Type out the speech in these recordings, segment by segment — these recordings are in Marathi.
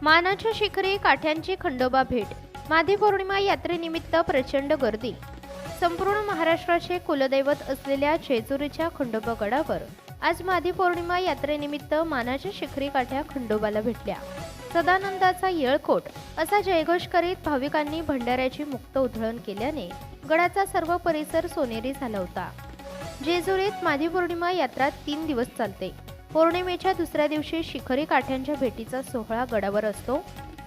मानाच्या शिखरी काठ्यांची खंडोबा भेट. मादी पौर्णिमा यात्रेनिमित्त प्रचंड गर्दी. संपूर्ण महाराष्ट्राचे कुलदैवत असलेल्या जेजुरीच्या खंडोबा गडावर आज मादी पौर्णिमा यात्रेनिमित्त मानाच्या शिखरी काठ्या खंडोबाला भेटल्या. सदानंदाचा येळकोट असा जयघोष करीत भाविकांनी भंडाऱ्याची मुक्त उधळण केल्याने गडाचा सर्व परिसर सोनेरी झाला होता. जेजुरीत मादी पौर्णिमा यात्रा 3 दिवस चालते. पौर्णिमेच्या दुसऱ्या दिवशी शिखरी काठ्यांच्या भेटीचा सोहळा गडावर असतो.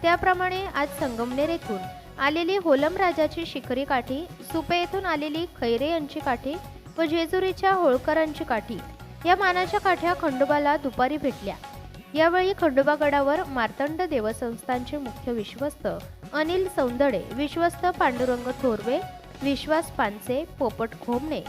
त्याप्रमाणे आज संगमनेर येथून आलेली होलम राजाची शिखरी काठी, सुपे येथून आलेली खैरे यांची काठी व जेजुरीच्या होळकरांची काठी या मानाच्या काठ्या खंडोबाला दुपारी भेटल्या. यावेळी खंडोबा गडावर मार्तंड देवस्थानचे मुख्य विश्वस्त अनिल सौंदडे, विश्वस्त पांडुरंग थोरवे, विश्वास पानसे, पोपट खोमणे,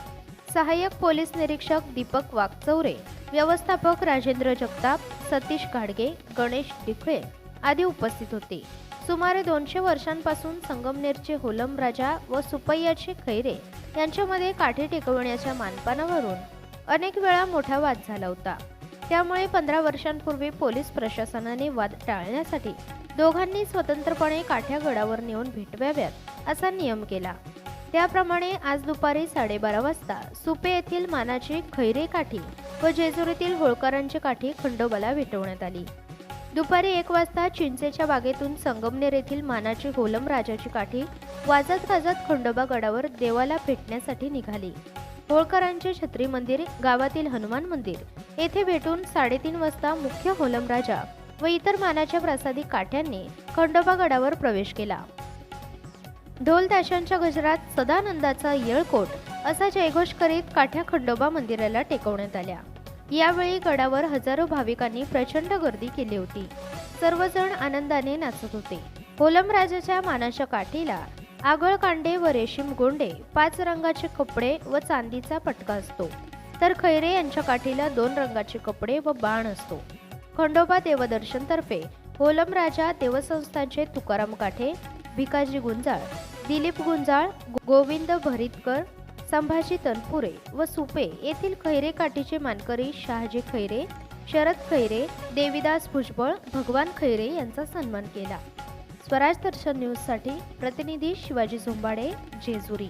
सहाय्यक पोलीस निरीक्षक दीपक वाकचौरे, व्यवस्थापक राजेंद्र जगताप, सतीश घाडगे, गणेश डिखळे आदी उपस्थित होते. सुमारे 200 वर्षांपासून संगमनेरचे होलम राजा व सुपैयाचे खैरे यांच्यामध्ये काठी टेकवण्याच्या मानपानावरून अनेक वेळा मोठा वाद झाला होता. त्यामुळे 15 वर्षांपूर्वी पोलीस प्रशासनाने वाद टाळण्यासाठी दोघांनी स्वतंत्रपणे काठ्या गडावर नेऊन भेटवाव्यात असा नियम केला. त्याप्रमाणे आज दुपारी 12:30 वाजता सुपे येथील मानाची खैरे काठी व जेजुरीतील होळकरांची काठी खंडोबाला भेटवण्यात आली. दुपारी 1 वाजता चिंचेच्या बागेतून संगमनेर येथील मानाची होलम राजाची काठी वाजत गाजत खंडोबा गडावर देवाला भेटण्यासाठी निघाली. होळकरांचे छत्री मंदिर, गावातील हनुमान मंदिर येथे भेटून 3:30 वाजता मुख्य होलम राजा व इतर मानाच्या प्रसादी काठ्यांनी खंडोबा गडावर प्रवेश केला. ढोल ताशांच्या गजरात सदानंदाचा येळकोट असा जयघोष करीत काठ्या खंडोबा मंदिराला टेकवण्यात आल्या. यावेळी गडावर हजारो भाविकांनी प्रचंड गर्दी केली होती. सर्वजण आनंदाने नाचत होते. होलम राजाच्या मानाच्या काठीला आगळ कांडे व रेशीम गोंडे, 5 रंगाचे कपडे व चांदीचा पटका असतो, तर खैरे यांच्या काठीला 2 रंगाचे कपडे व बाण असतो. खंडोबा देवदर्शन तर्फे होलम राजा देवस्थानचे तुकाराम काठे, भिकाजी गुंजाळ, दिलीप गुंजाळ, गोविंद भरितकर, संभाजी तनपुरे व सुपे येथील खैरे काठीचे मानकरी शहाजी खैरे, शरद खैरे, देविदास भुजबळ, भगवान खैरे यांचा सन्मान केला. स्वराज दर्शन न्यूजसाठी प्रतिनिधी शिवाजी झोंबाडे, जेजुरी.